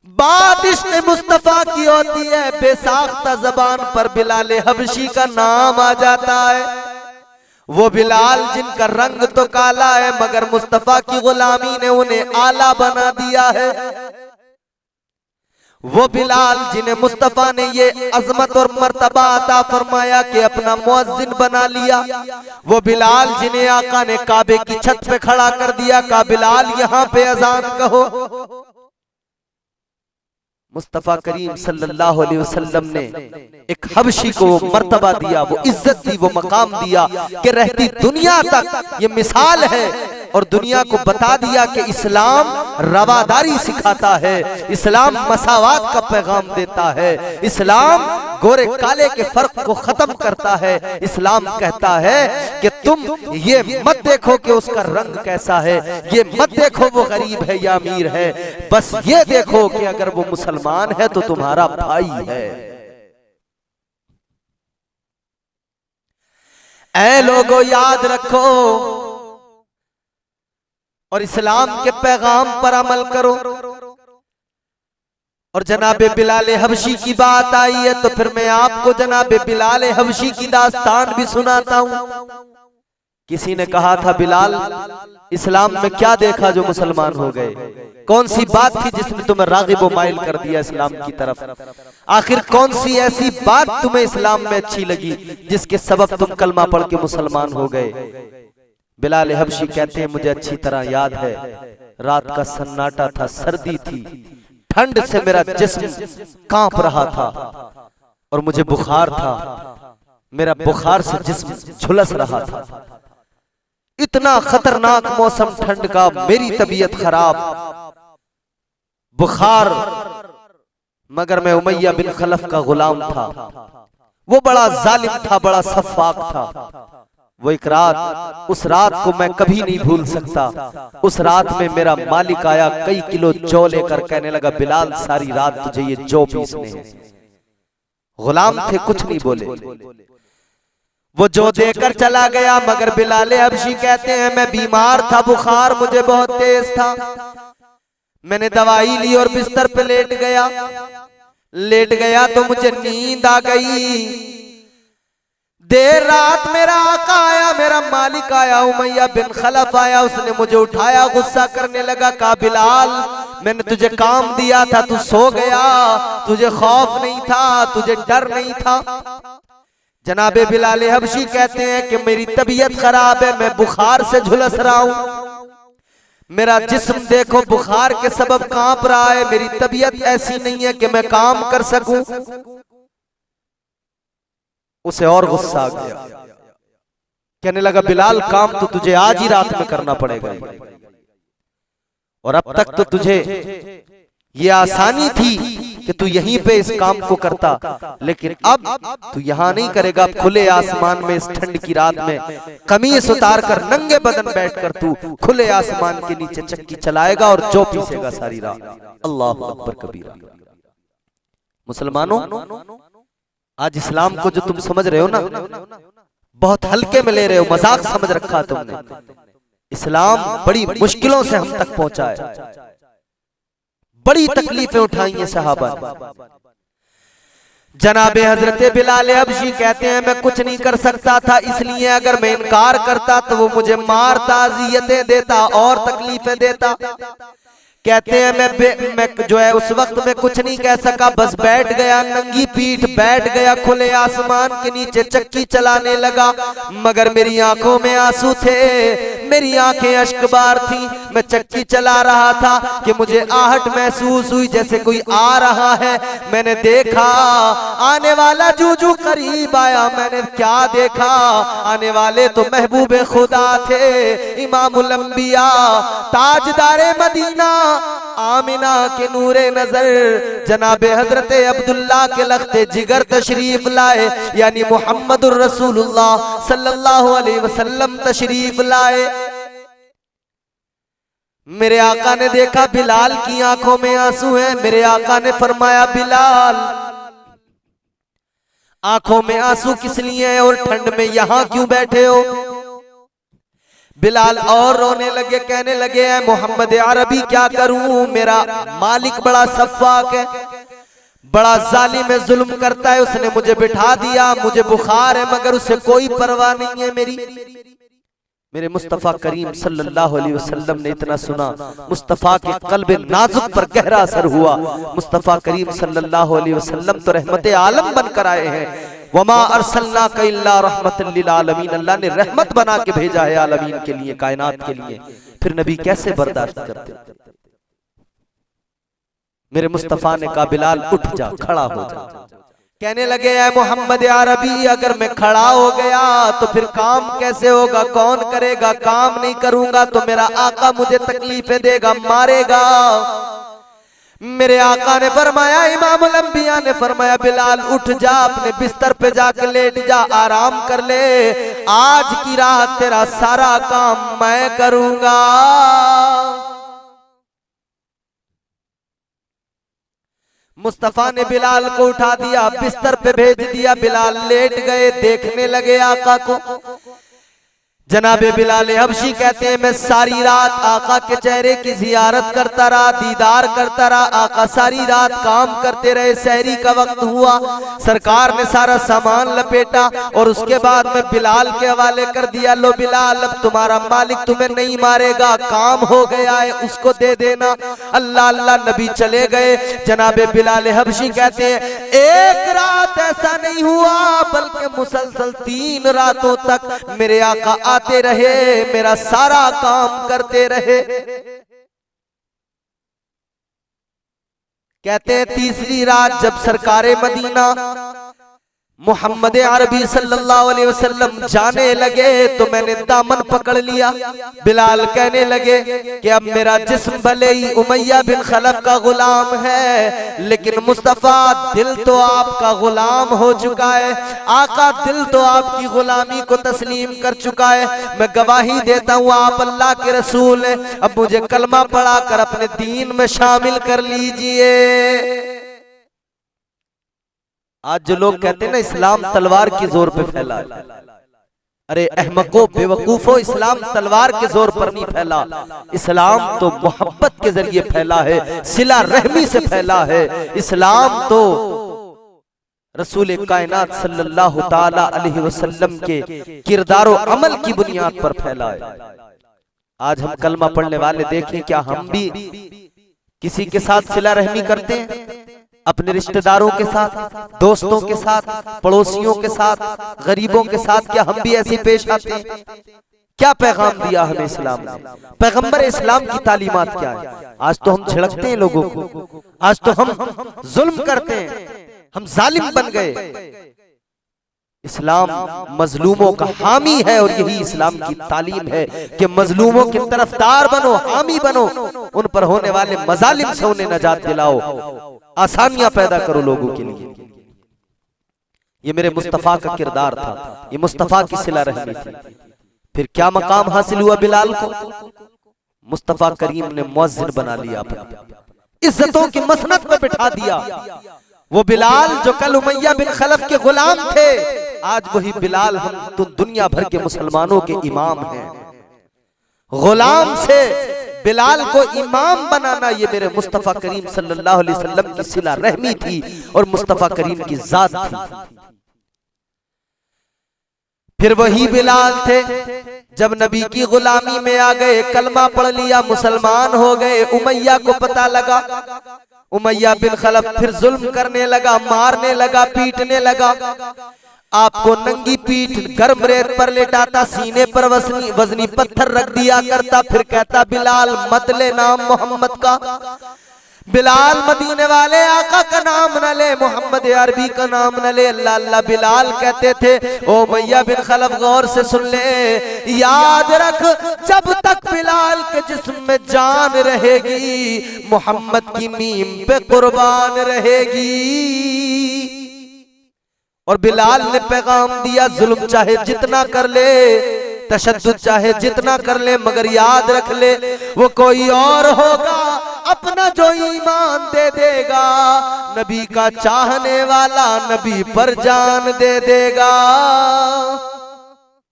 बात इश्क़ मुस्तफा की होती है, बेसाख्ता जबान पर बिलाल हबशी का नाम आ जाता है। वो बिलाल जिनका रंग तो काला है मगर मुस्तफा की गुलामी ने उन्हें आला बना दिया है। वो बिलाल जिन्हें मुस्तफा ने ये अजमत और मर्तबा अता फरमाया कि अपना मुअज्जिन बना लिया। वो बिलाल जिन्हें आका ने काबे की छत पे खड़ा कर दिया, का बिलाल यहाँ पे अजान कहो। मुस्तफा करीम सल्लल्लाहु अलैहि वसल्लम ने एक हबशी को वो मर्तबा दिया, वो इज्जत दी, वो मकाम दिया कि रहती दुनिया तक ये मिसाल है और दुनिया को बता दिया कि इस्लाम रवादारी सिखाता है, इस्लाम मसावात का पैगाम देता है, इस्लाम गोरे काले के फर्क को खत्म करता है। इस्लाम कहता है कि तुम ये मत देखो कि उसका रंग कैसा है, ये मत देखो वो गरीब है या अमीर है, बस ये देखो कि अगर वो मुसलमान है तो तुम्हारा भाई है। ऐ लोगों याद रखो और इस्लाम के पैगाम पर अमल करो। और जनाबे बिलाल हबशी की बात आई है तो फिर मैं आपको जनाबे बिलाल हबशी की दास्तान भी सुनाता हूं। किसी ने कहा था बिलाल इस्लाम में क्या देखा जो मुसलमान हो गए, कौन सी बात थी जिसने तुम्हें रागिब व माइल कर दिया इस्लाम की तरफ, आखिर कौन सी ऐसी बात तुम्हें इस्लाम में अच्छी लगी जिसके सबब तुम कलमा पढ़ के मुसलमान हो गए। बिलाल हबशी कहते हैं मुझे अच्छी तरह याद है, रात का सन्नाटा था, सर्दी थी, ठंड से मेरा जिस्म कांप रहा था और मुझे बुखार था, मेरा बुखार से जिस्म झुलस रहा था। इतना खतरनाक मौसम ठंड का, मेरी तबीयत खराब, बुखार, मगर मैं उमैया बिन खलफ का गुलाम था। वो बड़ा जालिम था, बड़ा सफाक था। वो एक रात, उस रात को मैं कभी नहीं भूल सकता। उस रात में मेरा मालिक आया कई किलो जौ लेकर, कहने लगा बिलाल सारी रात तुझे ये जौ पीसने हैं। गुलाम थे, कुछ नहीं बोले, वो जौ देकर चला गया। मगर बिलाल हबशी कहते हैं मैं बीमार था, बुखार मुझे बहुत तेज था, मैंने दवाई ली और बिस्तर पे लेट गया तो मुझे नींद आ गई। देर रात मेरा आका आया, मेरा मालिक आया, उमैया बिन खलफ आया, उसने मुझे उठाया, गुस्सा करने लगा, कहा बिलाल मैंने तुझे काम दिया था, तू सो गया, तुझे खौफ नहीं था, तुझे डर नहीं था। जनाबे बिलाल हबशी कहते हैं कि मेरी तबीयत खराब है, मैं बुखार से झुलस रहा हूं, मेरा जिस्म देखो बुखार के सबब कांप रहा है, मेरी तबीयत ऐसी नहीं है कि मैं काम कर सकूं। उसे और गुस्सा आ गया, कहने लगा बिलाल काम तो तुझे आज ही रात में करना पड़ेगा, और अब तक तो तुझे ये आसानी थी कि तू यहीं पे इस काम को करता, लेकिन अब तू यहां नहीं करेगा। खुले आसमान में इस ठंड की रात में कमीज उतार कर नंगे बदन बैठकर तू खुले आसमान के नीचे चक्की चलाएगा और जौ पीसेगा सारी रात। अल्लाह अकबर कबीरा। मुसलमानों, आज इस्लाम को जो तुम समझ रहे हो ना, बहुत हल्के में ले रहे हो, मजाक समझ रखा तुमने। इस्लाम बड़ी मुश्किलों से हम तक पहुंचा है, बड़ी तकलीफें उठाई हैं सहाबा ने। जनाबे हजरत बिलाल हबशी कहते हैं मैं कुछ नहीं कर सकता था, इसलिए अगर मैं इनकार करता तो वो मुझे मारता, अजियतें देता और तकलीफें देता। कहते हैं मैं जो है उस वक्त में कुछ नहीं कह सका, बस बैठ गया, नंगी पीठ बैठ गया, खुले आसमान के नीचे चक्की चलाने लगा। मगर मेरी आंखों में आंसू थे, मेरी आंखें अश्कबार थी, मैं चक्की चला रहा था कि मुझे आहट महसूस हुई जैसे कोई आ रहा है। मैंने देखा आने वाला जूजू करीब आया, मैंने क्या देखा, आने वाले तो महबूबे खुदा थे, इमामुल अंबिया, ताजदारे मदीना, आमिना के नूरे नजर, जनाबे हजरत अब्दुल्ला के लख्ते जिगर तशरीफ लाए, यानी मुहम्मदुर रसूलुल्लाह सल्लल्लाहु अलैहि वसल्लम तशरीफ लाए। मेरे आका ने देखा बिलाल की आंखों में आंसू हैं। मेरे आका ने फरमाया बिलाल आंखों में आंसू किस लिए है और ठंड में यहां क्यों बैठे हो? बिलाल और रोने लगे, कहने लगे ऐ मोहम्मद अरबी क्या करूं, मेरा मालिक बड़ा सफ़ाक है, बड़ा जालिम है, जुल्म करता है, उसने मुझे बिठा दिया, मुझे बुखार है मगर उसे कोई परवाह नहीं है मेरी। मेरे मुस्तफ़ा करीम सल्लल्लाहु अलैहि वसल्लम ने इतना सुना, मुस्तफ़ा के क़ल्ब नाजुक पर गहरा असर हुआ। मुस्तफ़ा करीम सल्लल्लाहु अलैहि वसल्लम तो रहमत आलम बनकर आए हैं, वमा अरसलनाका इल्ला रहमतल लिल आलमीन, अल्लाह ने रहमत बना के भेजा है आलमीन के लिए, कायनात के लिए। फिर नबी कैसे बर्दाश्त करते? मेरे मुस्तफ़ा ने कहा बिलाल उठ जा, खड़ा हो जा। कहने लगे ऐ मोहम्मद अरबी अगर मैं खड़ा हो गया तो फिर काम कैसे होगा, कौन करेगा, काम नहीं करूंगा तो मेरा आका मुझे तकलीफें देगा, मारेगा। मेरे आका ने फरमाया, इमामुल अंबिया ने फरमाया बिलाल उठ जा, अपने बिस्तर पे जाकर लेट जा, आराम कर ले, आज की रात तेरा सारा काम मैं करूंगा। मुस्तफ़ा ने बिलाल को उठा दिया, बिस्तर पे भेज दिया, बिलाल लेट गए, देखने लगे आका को। जनाबे बिलाल हबशी कहते हैं मैं सारी रात आका के चेहरे की जियारत करता रहा, दीदार करता रहा, आका सारी रात काम करते रहे। सहरी का वक्त हुआ, सरकार ने सारा सामान लपेटा और उसके बाद में बिलाल के हवाले कर दिया, लो बिलाल अब तुम्हारा मालिक तुम्हें नहीं मारेगा, काम हो गया है, उसको दे देना। अल्लाह अल्लाह नबी चले गए। जनाबे बिलाल हबशी कहते हैं एक रात ऐसा नहीं हुआ बल्कि मुसलसल 3 रातों तक मेरे आका आते रहे, मेरा सारा काम करते रहे। कहते हैं तीसरी रात जब सरकारे मदीना मोहम्मद अरबी सल्लल्लाहु अलैहि वसल्लम जाने लगे तो मैंने दामन पकड़ लिया। बिलाल कहने लगे कि अब मेरा जिस्म भले ही उमैया बिन खलफ का गुलाम है लेकिन मुस्तफ़ा दिल तो आपका गुलाम हो चुका है, आका दिल तो आपकी गुलामी को तस्लीम कर चुका है। मैं गवाही देता हूँ आप अल्लाह के रसूल हैं, अब मुझे कलमा पढ़ा कर अपने दीन में शामिल कर लीजिए। आज जो लोग कहते हैं ना इस्लाम तलवार के जोर पे फैला है, अरे अहमको बेवकूफो, इस्लाम तलवार के जोर पर नहीं फैला, इस्लाम तो मोहब्बत के जरिए फैला है, सिला रहमी से फैला है। इस्लाम तो रसूल कायनात सल्लल्लाहु ताला अलैहि वसल्लम के किरदार और अमल की बुनियाद पर फैला है। आज हम कलमा पढ़ने वाले देखें, क्या हम भी किसी के साथ सिला रहमी करते हैं? अपने रिश्तेदारों के साथ, दोस्तों के साथ, पड़ोसियों के साथ, गरीबों के साथ क्या हम भी ऐसे पेश आते हैं? क्या पैगाम दिया हमें इस्लाम ने? पैगंबर इस्लाम की तालीमात क्या है? आज तो हम झिड़कते हैं लोगों को, आज तो हम जुल्म करते हैं, हम जालिम बन गए। इस्लाम मजलूमों का हामी है और यही इस्लाम की तालीम है कि मजलूमों की तरफदार बनो, हामी बनो, उन पर होने वाले मजालिम से उन्हें नजात दिलाओ, आसानियां पैदा करो लोगों के लिए। ये मेरे मुस्तफा का किरदार था, ये मुस्तफा की सिला रहमी थी। फिर क्या मकाम हासिल हुआ बिलाल को? मुस्तफा करीम ने मुअज्जिन बना लिया, इज्जतों की मसनद पे बिठा दिया। वो बिलाल जो कल उमैया बिन खलफ के गुलाम थे, आज वही बिलाल हम तो दुनिया भर के मुसलमानों के इमाम हैं। गुलाम से बिलाल को इमाम बनाना ये मेरे मुस्तफा करीम सल्लल्लाहु अलैहि वसल्लम की सिला रहमी थी और मुस्तफा करीम की जात थी। फिर वही बिलाल थे जब नबी की गुलामी में आ गए, कलमा पढ़ लिया, मुसलमान हो गए। उमैया को पता लगा, उमैया बिन खलफ फिर जुल्म करने लगा, मारने लगा, पीटने लगा। आपको नंगी पीठ गर्म रेत पर लेटाता, सीने पर वजनी पत्थर रख दिया करता, फिर कहता बिलाल मत ले नाम मोहम्मद का। बिलाल मदीने वाले आका का नाम न ले, मोहम्मद अरबी का नाम न ले, अल्लाह अल्लाह बिलाल कहते थे। ओ मैया बिन खलफ गौर से सुन ले, याद रख जब तक बिलाल के जिस्म में जान रहेगी मोहम्मद की मीम पे कुर्बान रहेगी। और बिलाल ने पैगाम दिया, जुल्म चाहे जितना कर ले, तशद्दुद चाहे जितना कर ले, मगर याद रख ले वो कोई और होगा अपना जो ईमान दे देगा, नबी का चाहने वाला नबी पर जान दे देगा।